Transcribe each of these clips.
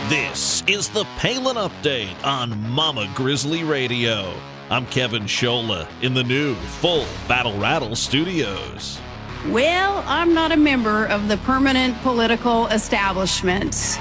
This is the Palin Update on Mama Grizzly Radio. I'm Kevin Scholla in the new Full Battle Rattle studios. Well, I'm not a member of the permanent political establishment.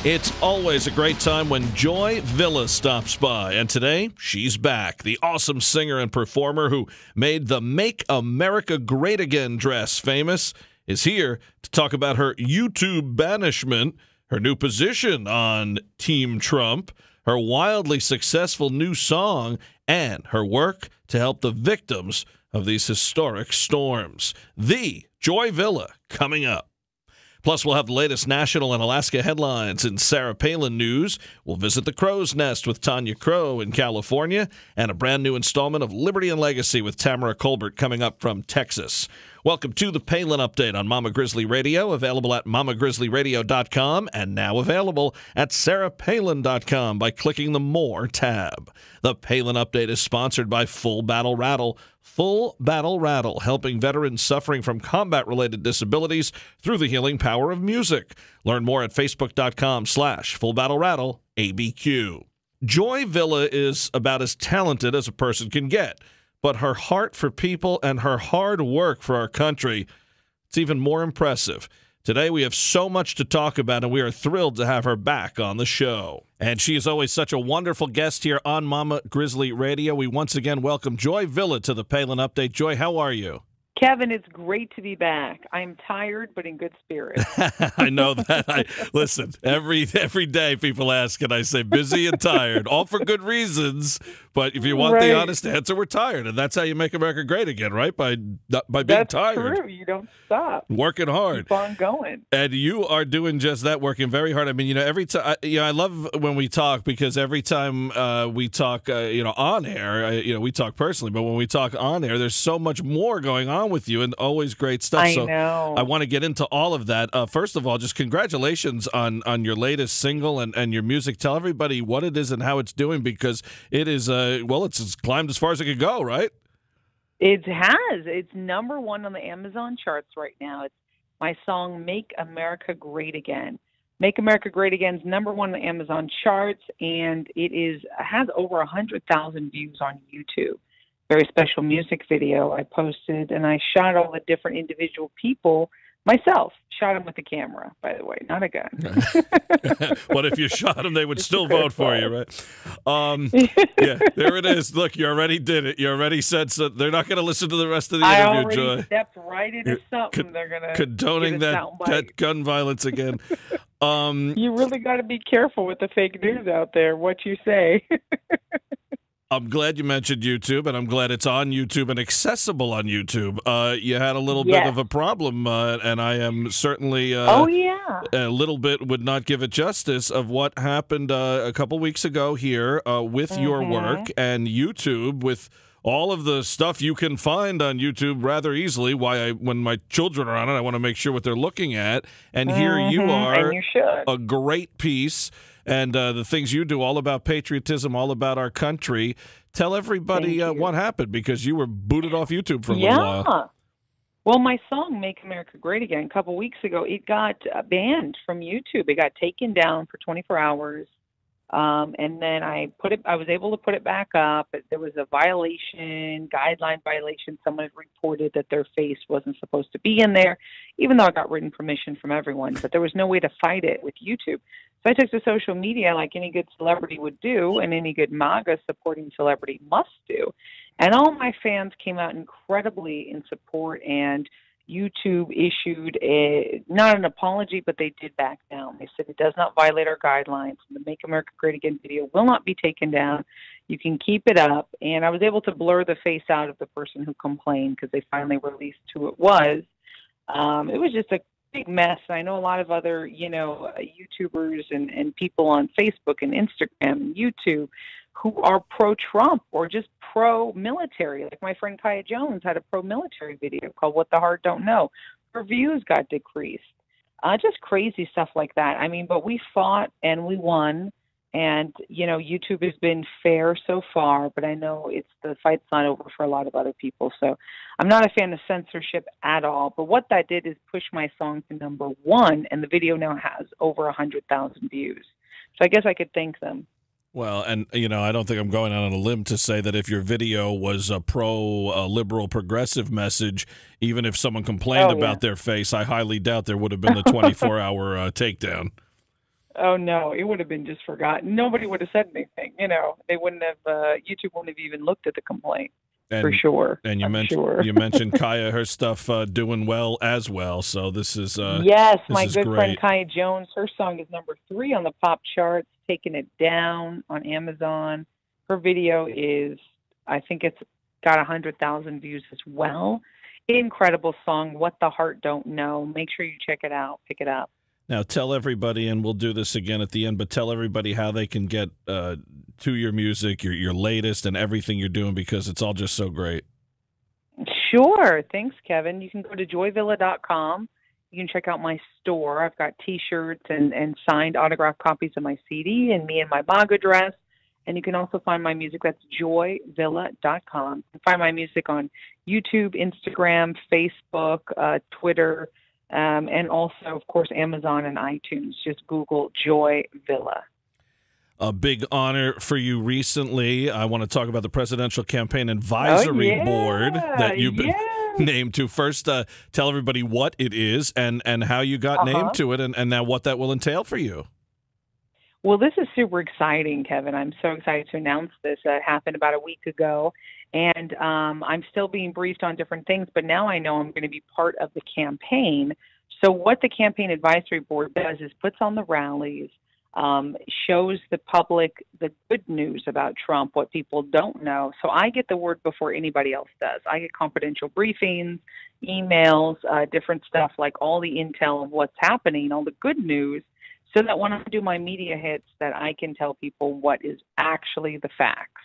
It's always a great time when Joy Villa stops by, and today she's back. The awesome singer and performer who made the Make America Great Again dress famous is here to talk about her YouTube banishment, her new position on Team Trump, her wildly successful new song, and her work to help the victims of these historic storms. The Joy Villa coming up. Plus, we'll have the latest national and Alaska headlines in Sarah Palin news. We'll visit the Crow's Nest with Tanya Crow in California, and a brand new installment of Liberty and Legacy with Tamara Colbert coming up from Texas. Welcome to the Palin Update on Mama Grizzly Radio, available at mamagrizzlyradio.com and now available at sarahpalin.com by clicking the More tab. The Palin Update is sponsored by Full Battle Rattle. Full Battle Rattle, helping veterans suffering from combat-related disabilities through the healing power of music. Learn more at facebook.com/fullbattlerattle.abq. Joy Villa is about as talented as a person can get, but her heart for people and her hard work for our country, it's even more impressive. Today we have so much to talk about, and we are thrilled to have her back on the show. And she is always such a wonderful guest here on Mama Grizzly Radio. We once again welcome Joy Villa to the Palin Update. Joy, how are you? Kevin, it's great to be back. I'm tired, but in good spirits. I know that. Listen, every day people ask, and I say busy and tired, all for good reasons. But if you want the honest answer, we're tired, and that's how you make America great again, right? By being tired. That's true. You don't stop. Working hard. Keep on going. And you are doing just that, working very hard. I mean, every time, I love when we talk, because every time we talk, on air, we talk personally, but when we talk on air, there's so much more going on with you, and always great stuff. I know. I want to get into all of that. First of all, just congratulations on your latest single and your music. Tell everybody what it is and how it's doing, because it is, it's climbed as far as it could go, right? It has. It's number one on the Amazon charts right now. It's my song, Make America Great Again. Make America Great Again is number one on the Amazon charts, and it has over 100,000 views on YouTube. Very special music video I posted, and I shot all the different individual people myself. Shot them with a camera, by the way, not a gun. But if you shot them, they would still vote for you, right? Yeah, there it is. Look, you already did it. You already said so. They're not going to listen to the rest of the interview, Joy. I already stepped right into something. They're going to condoning that gun violence again. You really got to be careful with the fake news out there, what you say. I'm glad you mentioned YouTube, and I'm glad it's on YouTube and accessible on YouTube. You had a little bit of a problem, and I am certainly a little bit would not give it justice of what happened a couple weeks ago here with your work and YouTube, with all of the stuff you can find on YouTube rather easily. When my children are on it, I want to make sure what they're looking at. And here you are, and you should. A great piece. And the things you do, all about patriotism, all about our country. Tell everybody what happened, because you were booted off YouTube for a little while. Well, my song, Make America Great Again, a couple weeks ago, it got banned from YouTube. It got taken down for 24 hours. And then I was able to put it back up. There was a guideline violation. Someone had reported that their face wasn't supposed to be in there, even though I got written permission from everyone. But there was no way to fight it with YouTube. So I took to social media like any good celebrity would do, and any good MAGA supporting celebrity must do. And all my fans came out incredibly in support, and YouTube issued not an apology, but they did back down. They said it does not violate our guidelines. The Make America Great Again video will not be taken down. You can keep it up. And I was able to blur the face out of the person who complained, because they finally released who it was. It was just a big mess. I know a lot of other, YouTubers and people on Facebook and Instagram and YouTube who are pro-Trump or just pro-military. Like my friend Kaya Jones had a pro-military video called What the Heart Don't Know. Her views got decreased. Just crazy stuff like that. I mean, but we fought and we won, And, YouTube has been fair so far, but I know the fight's not over for a lot of other people. So I'm not a fan of censorship at all. But what that did is push my song to #1, and the video now has over 100,000 views. So I guess I could thank them. Well, and, I don't think I'm going out on a limb to say that if your video was a pro-liberal progressive message, even if someone complained about their face, I highly doubt there would have been the 24-hour takedown. Oh, no, it would have been just forgotten. Nobody would have said anything. They wouldn't have, YouTube wouldn't have even looked at the complaint. For sure. And you mentioned Kaya, her stuff doing well as well. So this is yes, my good great. friend Kaya Jones. Her song is #3 on the pop charts, taking it down on Amazon. Her video I think it's got 100,000 views as well. Incredible song, What the Heart Don't Know. Make sure you check it out. Pick it up. Now, tell everybody, and we'll do this again at the end, but tell everybody how they can get to your music, your latest, and everything you're doing, because it's all just so great. Sure. Thanks, Kevin. You can go to joyvilla.com. You can check out my store. I've got T-shirts and signed autographed copies of my CD and me and my MAGA dress. And you can also find my music. That's joyvilla.com. You can find my music on YouTube, Instagram, Facebook, Twitter, and also, of course, Amazon and iTunes. Just Google Joy Villa. A big honor for you recently. I want to talk about the Presidential Campaign Advisory Board that you've been named to. First, tell everybody what it is and how you got named to it, and now what that will entail for you. Well, this is super exciting, Kevin. I'm so excited to announce this. It happened about a week ago, and I'm still being briefed on different things, but now I know I'm going to be part of the campaign. So what the Campaign Advisory Board does is puts on the rallies, shows the public the good news about Trump, what people don't know. So I get the word before anybody else does. I get confidential briefings, emails, different stuff, like all the intel of what's happening, all the good news, so that when I do my media hits, that I can tell people what is actually the facts.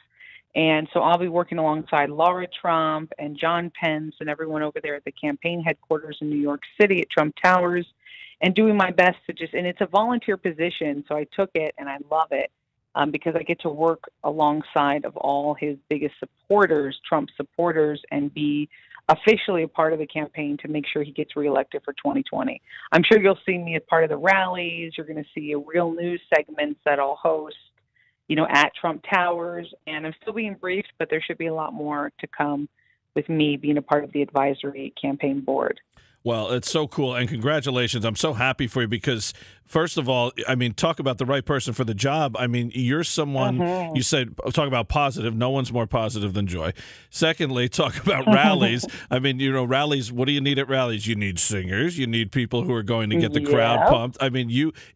And so I'll be working alongside Laura Trump and John Pence and everyone over there at the campaign headquarters in New York City at Trump Towers, and doing my best to and it's a volunteer position, so I took it and I love it because I get to work alongside of all his biggest supporters, Trump supporters, and be officially a part of the campaign to make sure he gets reelected for 2020. I'm sure you'll see me as part of the rallies. You're going to see a real news segments that I'll host, at Trump Towers. And I'm still being briefed, but there should be a lot more to come with me being a part of the advisory campaign board. Well, it's so cool, and congratulations. I'm so happy for you because, first of all, talk about the right person for the job. You're someone, you said, talk about positive. No one's more positive than Joy. Secondly, talk about rallies. Rallies, what do you need at rallies? You need singers. You need people who are going to get the crowd pumped.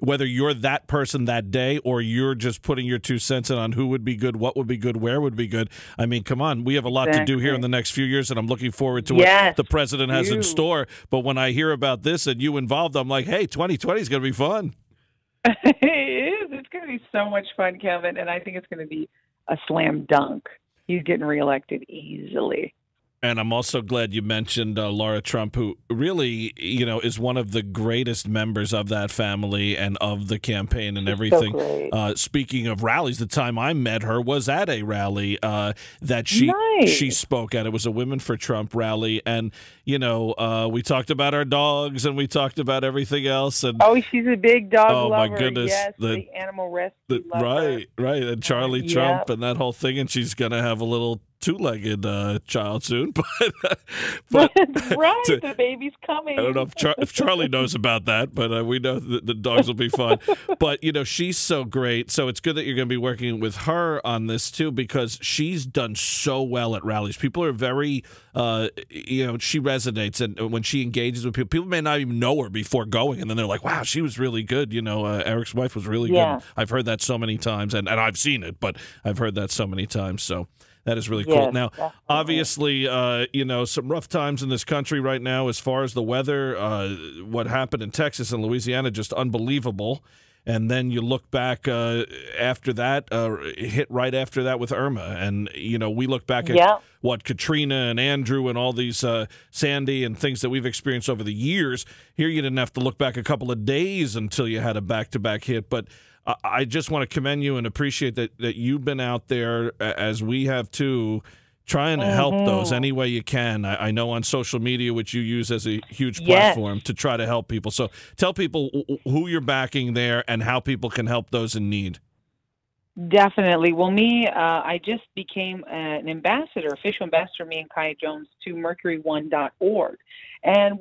Whether you're that person that day or you're just putting your 2 cents in on who would be good, what would be good, where would be good. Come on. We have a lot to do here in the next few years, and I'm looking forward to what the president has in store. But when I hear about this and you involved, I'm like, hey, 2020 is going to be fun. It is. It's going to be so much fun, Kevin, and I think it's going to be a slam dunk. He's getting reelected easily. And I'm also glad you mentioned Laura Trump, who really, is one of the greatest members of that family and of the campaign and everything. So speaking of rallies, the time I met her was at a rally that she spoke at. It was a Women for Trump rally. And, we talked about our dogs and we talked about everything else. And she's a big dog lover. Oh, my goodness. Yes, the animal rescue lover. Right. And Charlie Trump and that whole thing. And she's going to have a little two-legged child soon, but that's right. The baby's coming. I don't know if Charlie knows about that, but we know that the dogs will be fun. But she's so great. So it's good that you're going to be working with her on this too, because she's done so well at rallies. People are very, she resonates, and when she engages with people may not even know her before going, and then they're like, "Wow, she was really good." Eric's wife was really good. I've heard that so many times, and I've seen it, but I've heard that so many times. So that is really cool. Now, obviously, some rough times in this country right now as far as the weather. What happened in Texas and Louisiana, just unbelievable. And then you look back after that, hit right after that with Irma. And, we look back at what Katrina and Andrew and all these Sandy and things that we've experienced over the years. Here you didn't have to look back a couple of days until you had a back-to-back hit. But I just want to commend you and appreciate that you've been out there, as we have too, trying to help those any way you can. I know on social media, which you use as a huge platform to try to help people. So tell people who you're backing there and how people can help those in need. Definitely. Well, I just became an ambassador, official ambassador, me and Kaya Jones, to mercury1.org. And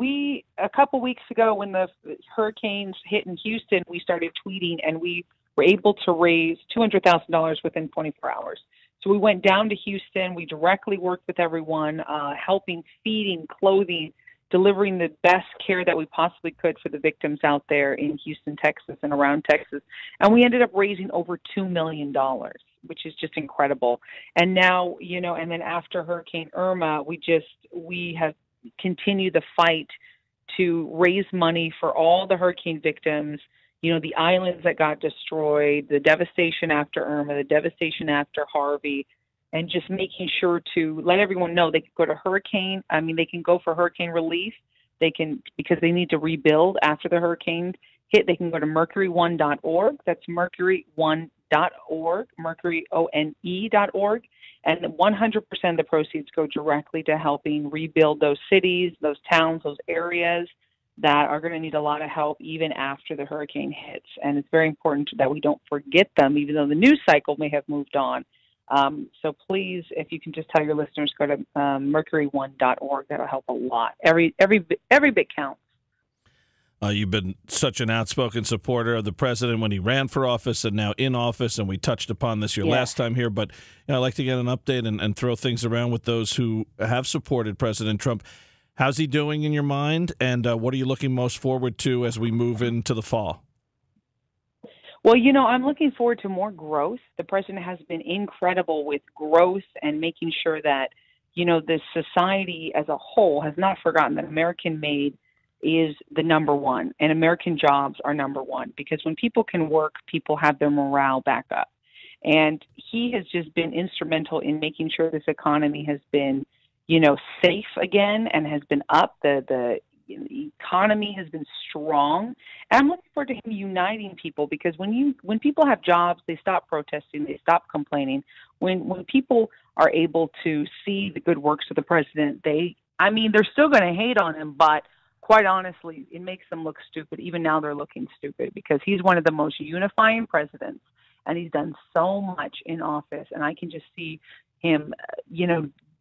a couple weeks ago when the hurricanes hit in Houston, we started tweeting and we were able to raise $200,000 within 24 hours. So we went down to Houston. We directly worked with everyone, helping, feeding, clothing, delivering the best care that we possibly could for the victims out there in Houston, Texas, and around Texas. And we ended up raising over $2 million, which is just incredible. And now, and then after Hurricane Irma, we have continued the fight to raise money for all the hurricane victims, the islands that got destroyed, the devastation after Irma, the devastation after Harvey, and just making sure to let everyone know they can go to they can go for hurricane relief. Because they need to rebuild after the hurricane hit, they can go to mercury1.org. That's mercury1.org, mercuryone.org. And 100% of the proceeds go directly to helping rebuild those cities, those towns, those areas that are going to need a lot of help even after the hurricane hits. And it's very important that we don't forget them, even though the news cycle may have moved on. So please, if you can just tell your listeners, go to mercury1.org. That'll help a lot. Every bit counts. You've been such an outspoken supporter of the president when he ran for office and now in office, and we touched upon this your last time here. But I'd like to get an update and throw things around with those who have supported President Trump. How's he doing in your mind, and what are you looking most forward to as we move into the fall? Well, I'm looking forward to more growth. The president has been incredible with growth and making sure that, the society as a whole has not forgotten that American-made is the number one, and American jobs are number one. Because when people can work, people have their morale back up. And he has just been instrumental in making sure this economy has been, safe again and has been up. The economy has been strong. And I'm looking forward to him uniting people, because when people have jobs, they stop protesting, they stop complaining. When people are able to see the good works of the president, they're still going to hate on him, but quite honestly, it makes them look stupid. Even now they're looking stupid, because he's one of the most unifying presidents, and he's done so much in office. And I can just see him,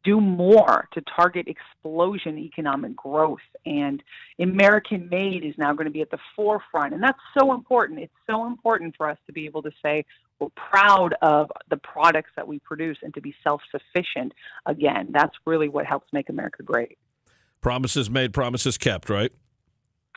do more to target explosion economic growth. And American-made is now going to be at the forefront. And that's so important. It's so important for us to be able to say we're proud of the products that we produce and to be self-sufficient again. That's really what helps make America great. Promises made, promises kept, right?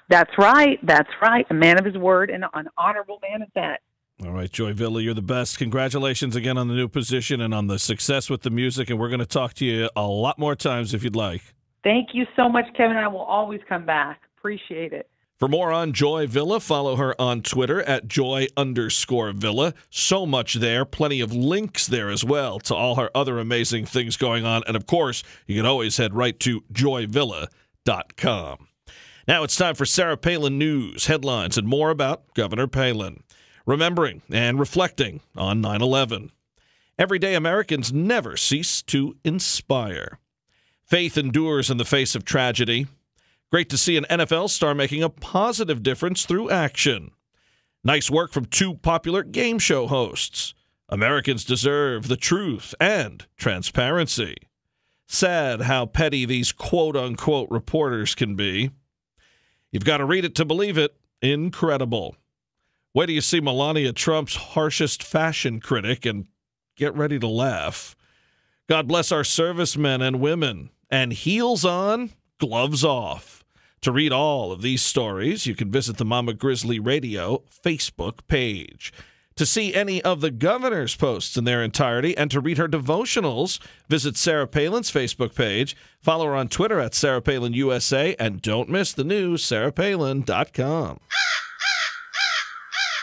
That's right. That's right. A man of his word, and an honorable man at that. All right, Joy Villa, you're the best. Congratulations again on the new position and on the success with the music, and we're going to talk to you a lot more times if you'd like. Thank you so much, Kevin. I will always come back. Appreciate it. For more on Joy Villa, follow her on Twitter at Joy_Villa. So much there. Plenty of links there as well to all her other amazing things going on. And, of course, you can always head right to joyvilla.com. Now it's time for Sarah Palin News, headlines, and more about Governor Palin. Remembering and reflecting on 9/11. Everyday Americans never cease to inspire. Faith endures in the face of tragedy. Great to see an NFL star making a positive difference through action. Nice work from two popular game show hosts. Americans deserve the truth and transparency. Sad how petty these quote-unquote reporters can be. You've got to read it to believe it. Incredible. Wait till you see Melania Trump's harshest fashion critic and get ready to laugh. God bless our servicemen and women. And heels on, gloves off. To read all of these stories, you can visit the Mama Grizzly Radio Facebook page. To see any of the governor's posts in their entirety and to read her devotionals, visit Sarah Palin's Facebook page. Follow her on Twitter at Sarah Palin USA, and don't miss the news, sarahpalin.com.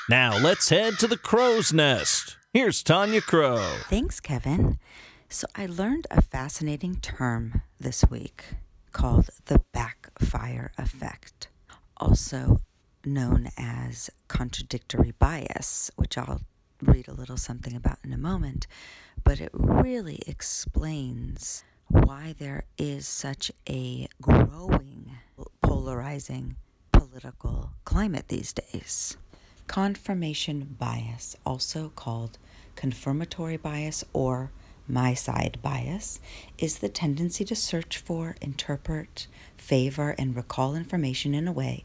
Now let's head to the crow's nest. Here's Tanya Crow. Thanks, Kevin. So I learned a fascinating term this week called the backfire effect, also known as contradictory bias, which I'll read a little something about in a moment, but it really explains why there is such a growing, polarizing political climate these days. Confirmation bias, also called confirmatory bias or my side bias, is the tendency to search for, interpret, favor, and recall information in a way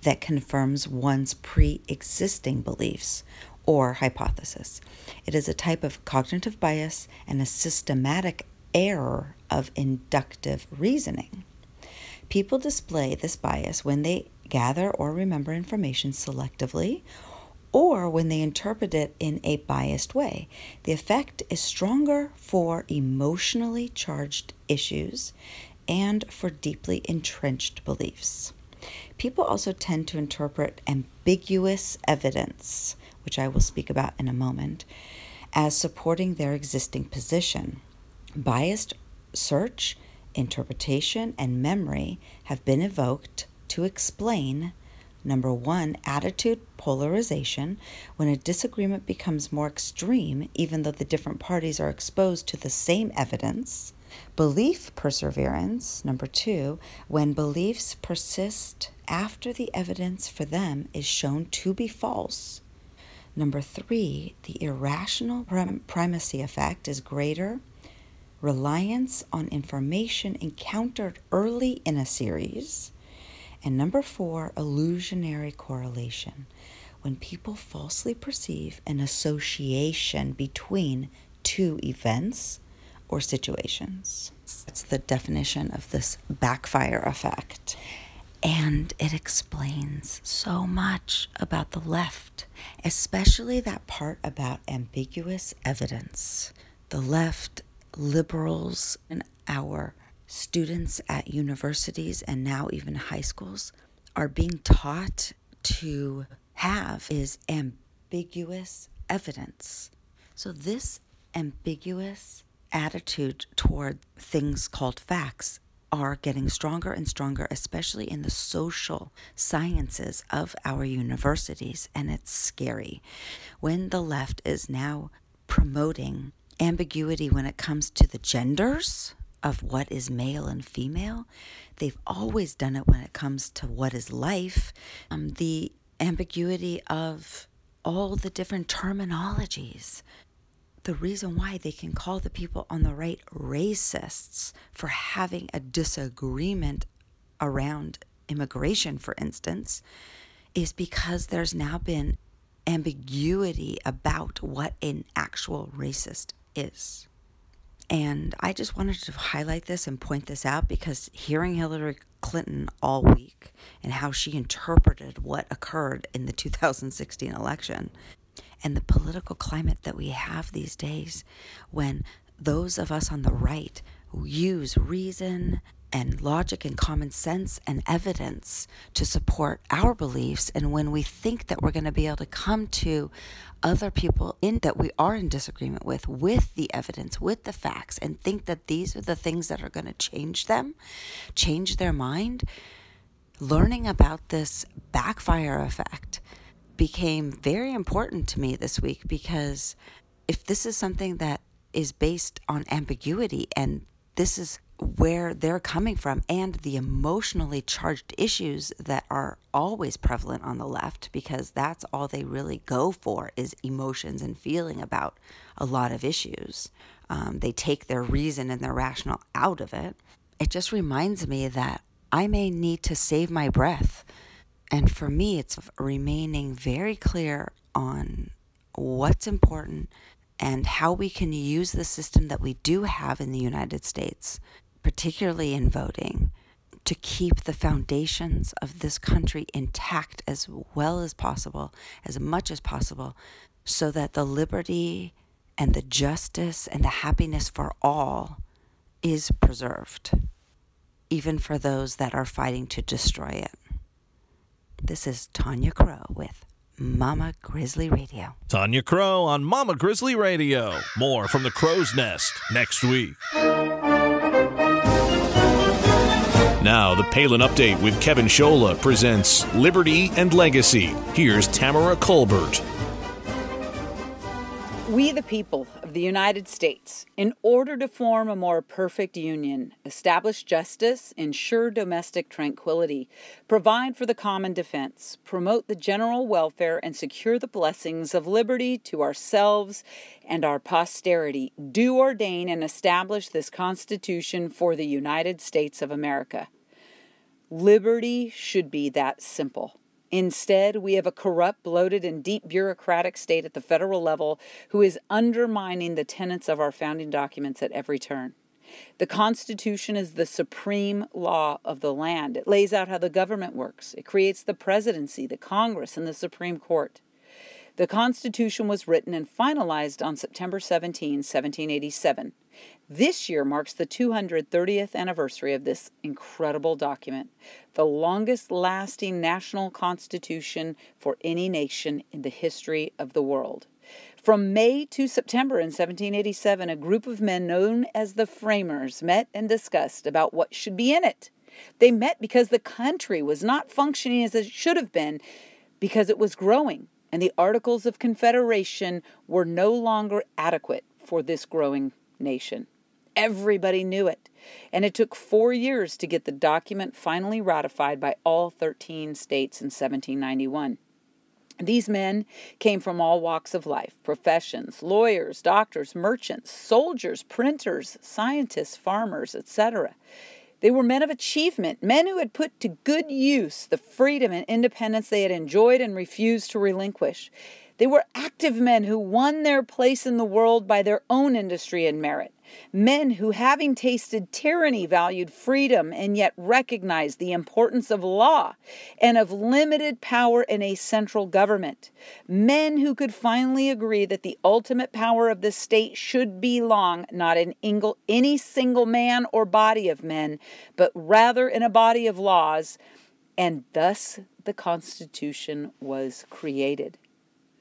that confirms one's pre-existing beliefs or hypothesis. It is a type of cognitive bias and a systematic error of inductive reasoning. People display this bias when they gather or remember information selectively or when they interpret it in a biased way. The effect is stronger for emotionally charged issues and for deeply entrenched beliefs. People also tend to interpret ambiguous evidence, which I will speak about in a moment, as supporting their existing position. Biased search, interpretation, and memory have been evoked to explain, number one, attitude polarization, when a disagreement becomes more extreme even though the different parties are exposed to the same evidence. Belief perseverance, number two, when beliefs persist after the evidence for them is shown to be false. Number three, the irrational primacy effect is greater reliance on information encountered early in a series. And number four, illusionary correlation, when people falsely perceive an association between two events or situations. That's the definition of this backfire effect. And it explains so much about the left, especially that part about ambiguous evidence. The left, liberals, and our students at universities and now even high schools are being taught to have is ambiguous evidence. So this ambiguous attitude toward things called facts are getting stronger and stronger, especially in the social sciences of our universities, and it's scary. When the left is now promoting ambiguity when it comes to the genders of what is male and female, they've always done it when it comes to what is life. The ambiguity of all the different terminologies. The reason why they can call the people on the right racists for having a disagreement around immigration, for instance, is because there's now been ambiguity about what an actual racist is. And I just wanted to highlight this and point this out because hearing Hillary Clinton all week and how she interpreted what occurred in the 2016 election and the political climate that we have these days, when those of us on the right use reason and logic and common sense and evidence to support our beliefs, and when we think that we're going to be able to come to other people that we are in disagreement with the evidence, with the facts, and think that these are the things that are going to change them, change their mind, learning about this backfire effect became very important to me this week, because if this is something that is based on ambiguity and this is where they're coming from and the emotionally charged issues that are always prevalent on the left, because that's all they really go for is emotions and feeling about a lot of issues. They take their reason and their rational out of it. It just reminds me that I may need to save my breath. And for me, it's remaining very clear on what's important and how we can use the system that we do have in the United States, particularly in voting, to keep the foundations of this country intact as well as possible, as much as possible, so that the liberty and the justice and the happiness for all is preserved, even for those that are fighting to destroy it. This is Tanya Crow with Mama Grizzly Radio. Tanya Crow on Mama Grizzly Radio. More from the Crow's Nest next week. Now, the Palin Update with Kevin Scholla presents Liberty and Legacy. Here's Tamara Colbert. We, the people of the United States, in order to form a more perfect union, establish justice, ensure domestic tranquility, provide for the common defense, promote the general welfare, and secure the blessings of liberty to ourselves and our posterity, do ordain and establish this Constitution for the United States of America. Liberty should be that simple. Instead, we have a corrupt, bloated, and deep bureaucratic state at the federal level who is undermining the tenets of our founding documents at every turn. The Constitution is the supreme law of the land. It lays out how the government works. It creates the presidency, the Congress, and the Supreme Court. The Constitution was written and finalized on September 17, 1787. This year marks the 230th anniversary of this incredible document, the longest-lasting national constitution for any nation in the history of the world. From May to September in 1787, a group of men known as the Framers met and discussed about what should be in it. They met because the country was not functioning as it should have been, because it was growing, and the Articles of Confederation were no longer adequate for this growing nation. Everybody knew it, and it took 4 years to get the document finally ratified by all 13 states in 1791. These men came from all walks of life, professions, lawyers, doctors, merchants, soldiers, printers, scientists, farmers, etc. They were men of achievement, men who had put to good use the freedom and independence they had enjoyed and refused to relinquish. They were active men who won their place in the world by their own industry and merit. Men who, having tasted tyranny, valued freedom and yet recognized the importance of law and of limited power in a central government. Men who could finally agree that the ultimate power of the state should belong not in any single man or body of men, but rather in a body of laws, and thus the Constitution was created.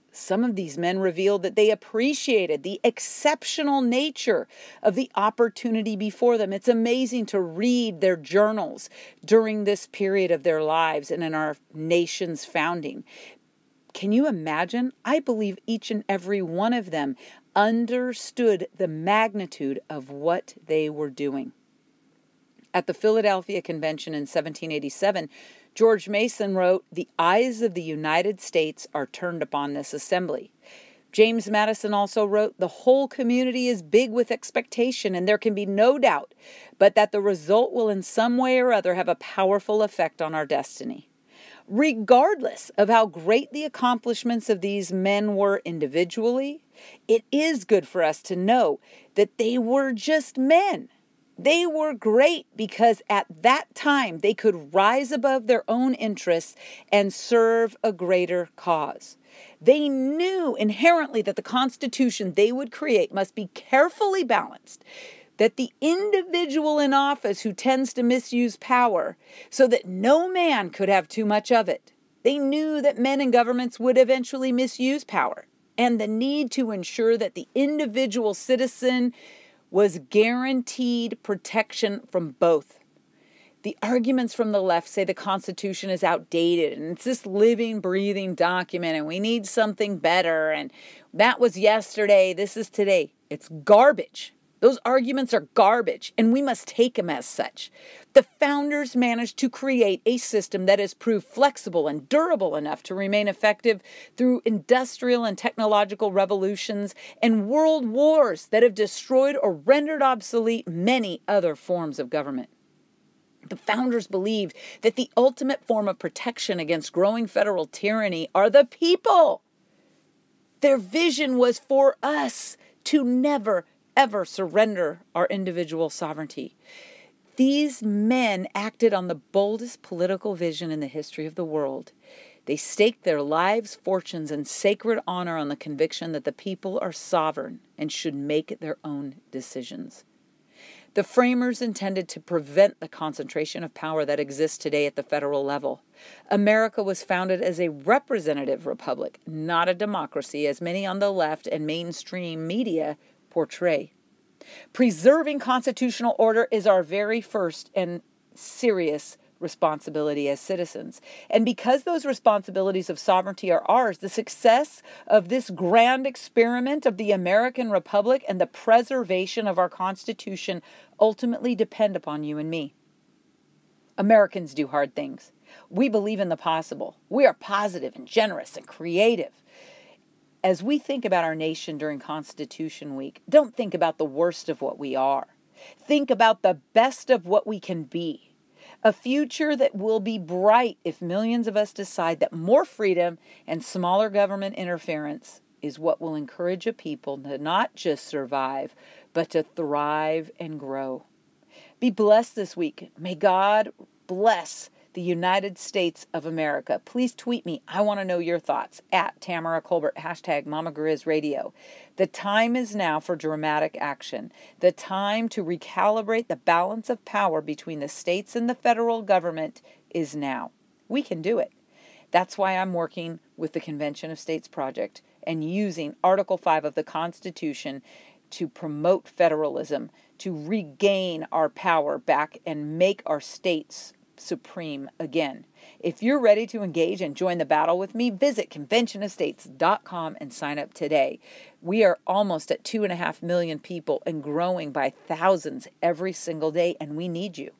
Some of these men revealed that they appreciated the exceptional nature of the opportunity before them. It's amazing to read their journals during this period of their lives and in our nation's founding. Can you imagine? I believe each and every one of them understood the magnitude of what they were doing. At the Philadelphia Convention in 1787, George Mason wrote, "The eyes of the United States are turned upon this assembly." James Madison also wrote, "The whole community is big with expectation, and there can be no doubt but that the result will in some way or other have a powerful effect on our destiny." Regardless of how great the accomplishments of these men were individually, it is good for us to know that they were just men. They were great because at that time they could rise above their own interests and serve a greater cause. They knew inherently that the Constitution they would create must be carefully balanced, that the individual in office who tends to misuse power so that no man could have too much of it. They knew that men in governments would eventually misuse power, and the need to ensure that the individual citizen was guaranteed protection from both. The arguments from the left say the Constitution is outdated and it's this living, breathing document and we need something better and that was yesterday, this is today. It's garbage. Those arguments are garbage and we must take them as such. The founders managed to create a system that has proved flexible and durable enough to remain effective through industrial and technological revolutions and world wars that have destroyed or rendered obsolete many other forms of government. The founders believed that the ultimate form of protection against growing federal tyranny are the people. Their vision was for us to never ever surrender our individual sovereignty. These men acted on the boldest political vision in the history of the world. They staked their lives, fortunes, and sacred honor on the conviction that the people are sovereign and should make their own decisions. The framers intended to prevent the concentration of power that exists today at the federal level. America was founded as a representative republic, not a democracy, as many on the left and mainstream media portray. Preserving constitutional order is our very first and serious responsibility as citizens. And because those responsibilities of sovereignty are ours, the success of this grand experiment of the American Republic and the preservation of our Constitution ultimately depend upon you and me. Americans do hard things. We believe in the possible. We are positive and generous and creative. As we think about our nation during Constitution Week, don't think about the worst of what we are. Think about the best of what we can be. A future that will be bright if millions of us decide that more freedom and smaller government interference is what will encourage a people to not just survive, but to thrive and grow. Be blessed this week. May God bless the United States of America. Please tweet me. I want to know your thoughts at Tamara Colbert, hashtag Mama Grizz Radio. The time is now for dramatic action. The time to recalibrate the balance of power between the states and the federal government is now. We can do it. That's why I'm working with the Convention of States Project and using Article 5 of the Constitution to promote federalism, to regain our power back and make our states supreme again. If you're ready to engage and join the battle with me, visit conventionofstates.com and sign up today. We are almost at 2.5 million people and growing by thousands every single day, and we need you.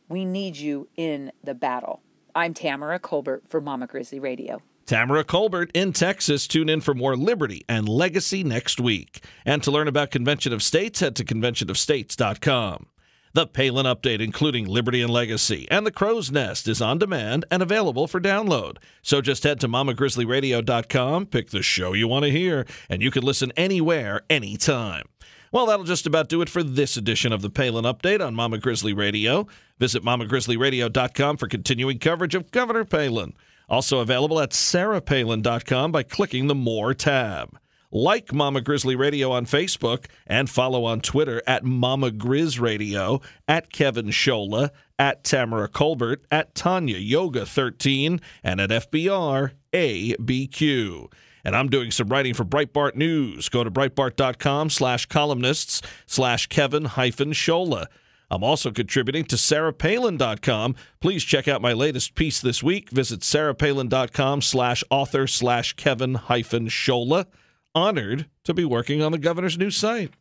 We need you in the battle. I'm Tamara Colbert for Mama Grizzly Radio. Tamara Colbert in Texas. Tune in for more liberty and legacy next week. And to learn about Convention of States, head to conventionofstates.com. The Palin Update, including Liberty and Legacy, and The Crow's Nest is on demand and available for download. So just head to mamagrizzlyradio.com, pick the show you want to hear, and you can listen anywhere, anytime. Well, that'll just about do it for this edition of the Palin Update on Mama Grizzly Radio. Visit mamagrizzlyradio.com for continuing coverage of Governor Palin. Also available at sarahpalin.com by clicking the More tab. Like Mama Grizzly Radio on Facebook and follow on Twitter at Mama Grizz Radio, at Kevin Scholla, at Tamara Colbert, at Tanya Yoga 13, and at FBR ABQ. And I'm doing some writing for Breitbart News. Go to breitbart.com/columnists/Kevin-Scholla. I'm also contributing to sarahpalin.com. Please check out my latest piece this week. Visit sarahpalin.com/author/Kevin-Scholla. Honored to be working on the governor's new site.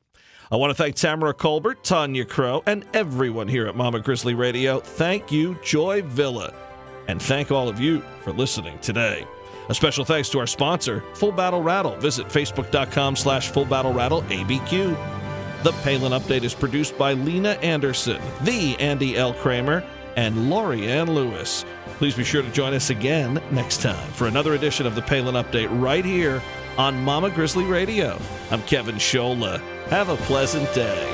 I want to thank Tamara Colbert, Tanya Crow, and everyone here at Mama Grizzly Radio. Thank you, Joy Villa. And thank all of you for listening today. A special thanks to our sponsor, Full Battle Rattle. Visit facebook.com/FullBattleRattleABQ. The Palin Update is produced by Lena Anderson, the Andy L. Kramer, and Lori Ann Lewis. Please be sure to join us again next time for another edition of the Palin Update right here on Mama Grizzly Radio. I'm Kevin Scholla. Have a pleasant day.